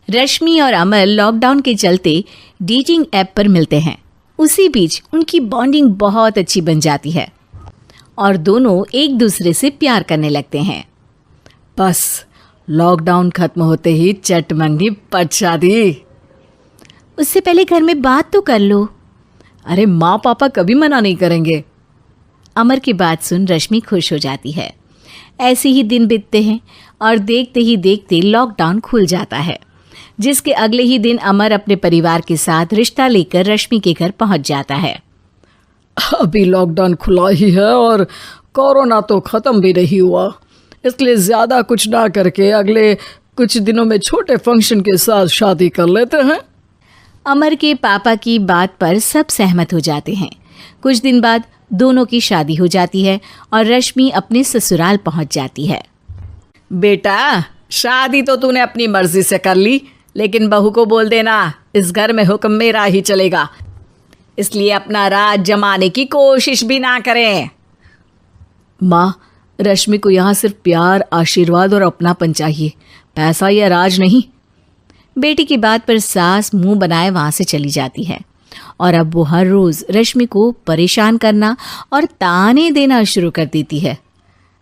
रश्मि और अमर लॉकडाउन के चलते डेटिंग ऐप पर मिलते हैं। उसी बीच उनकी बॉन्डिंग बहुत अच्छी बन जाती है और दोनों एक दूसरे से प्यार करने लगते हैं। बस लॉकडाउन खत्म होते ही चट मंगनी पट शादी। उससे पहले घर में बात तो कर लो। अरे माँ पापा कभी मना नहीं करेंगे। अमर की बात सुन रश्मि खुश हो जाती है। ऐसे ही दिन बीतते हैं और देखते ही देखते लॉकडाउन खुल जाता है, जिसके अगले ही दिन अमर अपने परिवार के साथ रिश्ता लेकर रश्मि के घर पहुंच जाता है। अभी लॉकडाउन खुला ही है और कोरोना तो ख़त्म भी नहीं हुआ, इसलिए ज़्यादा कुछ ना करके अगले कुछ दिनों में छोटे फंक्शन के साथ शादी कर लेते हैं। अमर के पापा की बात पर सब सहमत हो जाते हैं। कुछ दिन बाद दोनों की शादी हो जाती है और रश्मि अपने ससुराल पहुंच जाती है। बेटा, शादी तो तूने अपनी मर्जी से कर ली, लेकिन बहू को बोल देना इस घर में हुक्म मेरा ही चलेगा, इसलिए अपना राज जमाने की कोशिश भी ना करें। माँ, रश्मि को यहाँ सिर्फ प्यार, आशीर्वाद और अपनापन चाहिए, पैसा या राज नहीं। बेटी की बात पर सास मुंह बनाए वहाँ से चली जाती है और अब वो हर रोज़ रश्मि को परेशान करना और ताने देना शुरू कर देती है।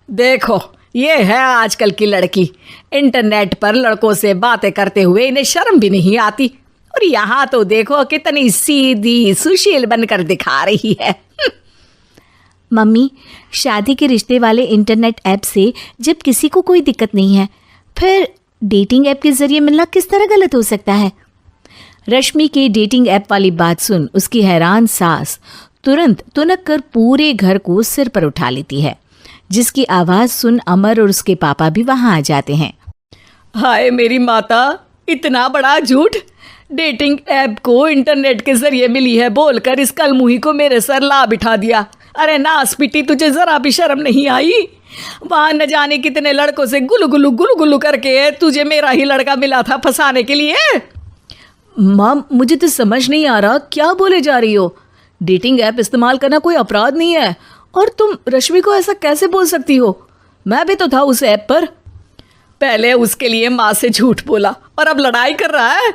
देखो, ये है आजकल की लड़की, इंटरनेट पर लड़कों से बातें करते हुए इन्हें शर्म भी नहीं आती, और यहाँ तो देखो कितनी सीधी सुशील बनकर दिखा रही है। मम्मी, शादी के रिश्ते वाले इंटरनेट ऐप से जब किसी को कोई दिक्कत नहीं है, फिर डेटिंग ऐप के जरिए मिलना किस तरह गलत हो सकता है? रश्मि के डेटिंग ऐप वाली बात सुन उसकी हैरान सास तुरंत तुनक कर पूरे घर को सिर पर उठा लेती है, जिसकी आवाज़ सुन अमर और उसके पापा भी वहाँ आ जाते हैं। हाय मेरी माता, इतना बड़ा झूठ! डेटिंग ऐप को इंटरनेट के जरिए मिली है बोलकर इस कलमुही को मेरे सर ला बिठा दिया। अरे नास पिटी, तुझे जरा भी शर्म नहीं आई? वहाँ न जाने कितने लड़कों से गुलू गुलू करके तुझे मेरा ही लड़का मिला था फंसाने के लिए। माँ, मुझे तो समझ नहीं आ रहा क्या बोले जा रही हो। डेटिंग ऐप इस्तेमाल करना कोई अपराध नहीं है, और तुम रश्मि को ऐसा कैसे बोल सकती हो? मैं भी तो था उस ऐप पर। पहले उसके लिए माँ से झूठ बोला और अब लड़ाई कर रहा है।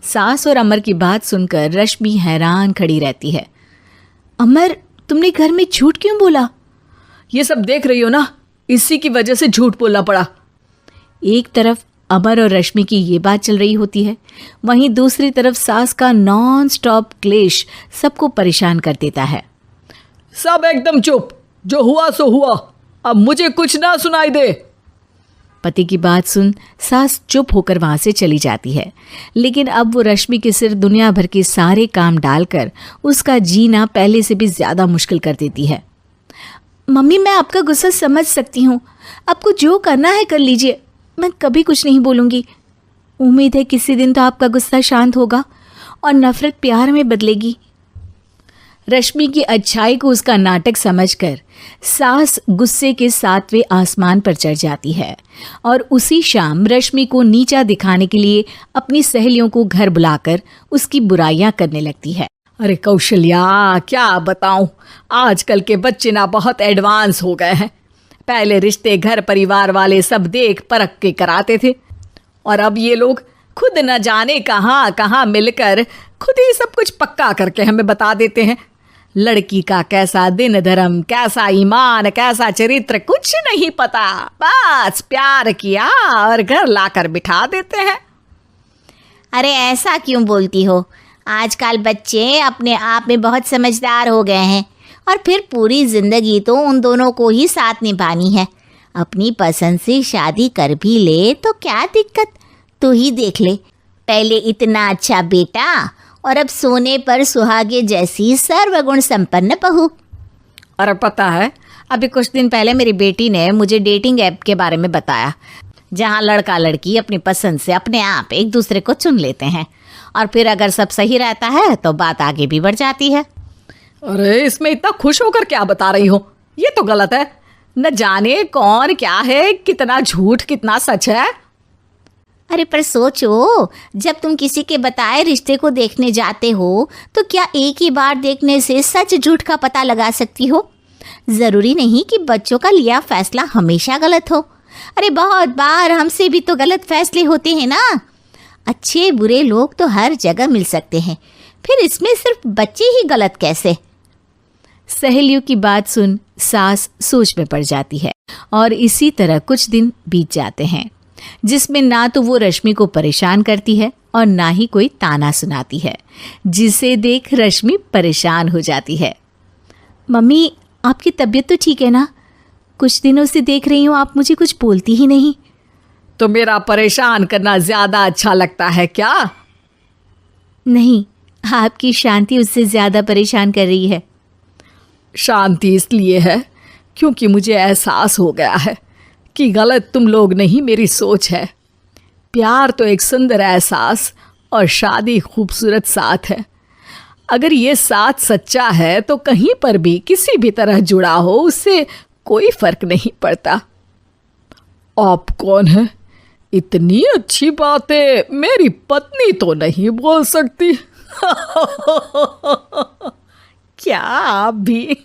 सास और अमर की बात सुनकर रश्मि हैरान खड़ी रहती है। अमर, तुमने घर में झूठ क्यों बोला? ये सब देख रही हो ना, इसी की वजह से झूठ बोलना पड़ा। एक तरफ अमर और रश्मि की ये बात चल रही होती है, वहीं दूसरी तरफ सास का नॉन स्टॉप क्लेश सबको परेशान कर देता है। सब एकदम चुप, जो हुआ सो हुआ, अब मुझे कुछ ना सुनाई दे। पति की बात सुन सास चुप होकर वहां से चली जाती है, लेकिन अब वो रश्मि के सिर दुनिया भर के सारे काम डालकर उसका जीना पहले से भी ज्यादा मुश्किल कर देती है। मम्मी, मैं आपका गुस्सा समझ सकती हूँ, आपको जो करना है कर लीजिए, मैं कभी कुछ नहीं बोलूँगी। उम्मीद है किसी दिन तो आपका गुस्सा शांत होगा और नफरत प्यार में बदलेगी। रश्मि की अच्छाई को उसका नाटक समझकर सास गुस्से के 7वें आसमान पर चढ़ जाती है और उसी शाम रश्मि को नीचा दिखाने के लिए अपनी सहेलियों को घर बुलाकर उसकी बुराइयां करने लगती है। अरे कौशल्या, क्या बताऊं, आजकल के बच्चे ना बहुत एडवांस हो गए हैं। पहले रिश्ते घर परिवार वाले सब देख परख के कराते थे, और अब ये लोग खुद न जाने कहाँ कहाँ मिलकर खुद ही सब कुछ पक्का करके हमें बता देते हैं। लड़की का कैसा दिन धर्म, कैसा ईमान, कैसा चरित्र कुछ नहीं पता, बस प्यार किया और घर लाकर बिठा देते हैं। अरे ऐसा क्यों बोलती हो? आजकल बच्चे अपने आप में बहुत समझदार हो गए हैं, और फिर पूरी जिंदगी तो उन दोनों को ही साथ निभानी है। अपनी पसंद से शादी कर भी ले तो क्या दिक्कत, तू ही देख ले, पहले इतना अच्छा बेटा और अब सोने पर सुहागे जैसी सर्वगुण संपन्न बहू। और पता है, अभी कुछ दिन पहले मेरी बेटी ने मुझे डेटिंग ऐप के बारे में बताया, जहाँ लड़का लड़की अपनी पसंद से अपने आप एक दूसरे को चुन लेते हैं, और फिर अगर सब सही रहता है तो बात आगे भी बढ़ जाती है। अरे इसमें इतना खुश होकर क्या बता रही हो? ये तो गलत है। न जाने कौन क्या है, कितना झूठ कितना सच है। अरे पर सोचो, जब तुम किसी के बताए रिश्ते को देखने जाते हो तो क्या एक ही बार देखने से सच झूठ का पता लगा सकती हो? ज़रूरी नहीं कि बच्चों का लिया फैसला हमेशा गलत हो। अरे बहुत बार हमसे भी तो गलत फैसले होते हैं ना। अच्छे बुरे लोग तो हर जगह मिल सकते हैं, फिर इसमें सिर्फ बच्चे ही गलत कैसे? सहेलियों की बात सुन सास सोच में पड़ जाती है और इसी तरह कुछ दिन बीत जाते हैं, जिसमें ना तो वो रश्मि को परेशान करती है और ना ही कोई ताना सुनाती है, जिसे देख रश्मि परेशान हो जाती है। मम्मी, आपकी तबीयत तो ठीक है ना? कुछ दिनों से देख रही हूँ आप मुझे कुछ बोलती ही नहीं। तो मेरा परेशान करना ज्यादा अच्छा लगता है क्या? नहीं, आपकी शांति उससे ज्यादा परेशान कर रही है। शांति इसलिए है क्योंकि मुझे एहसास हो गया है कि गलत तुम लोग नहीं, मेरी सोच है। प्यार तो एक सुंदर एहसास और शादी खूबसूरत साथ है। अगर ये साथ सच्चा है तो कहीं पर भी किसी भी तरह जुड़ा हो उससे कोई फर्क नहीं पड़ता। आप कौन है? इतनी अच्छी बातें मेरी पत्नी तो नहीं बोल सकती। क्या आप भी?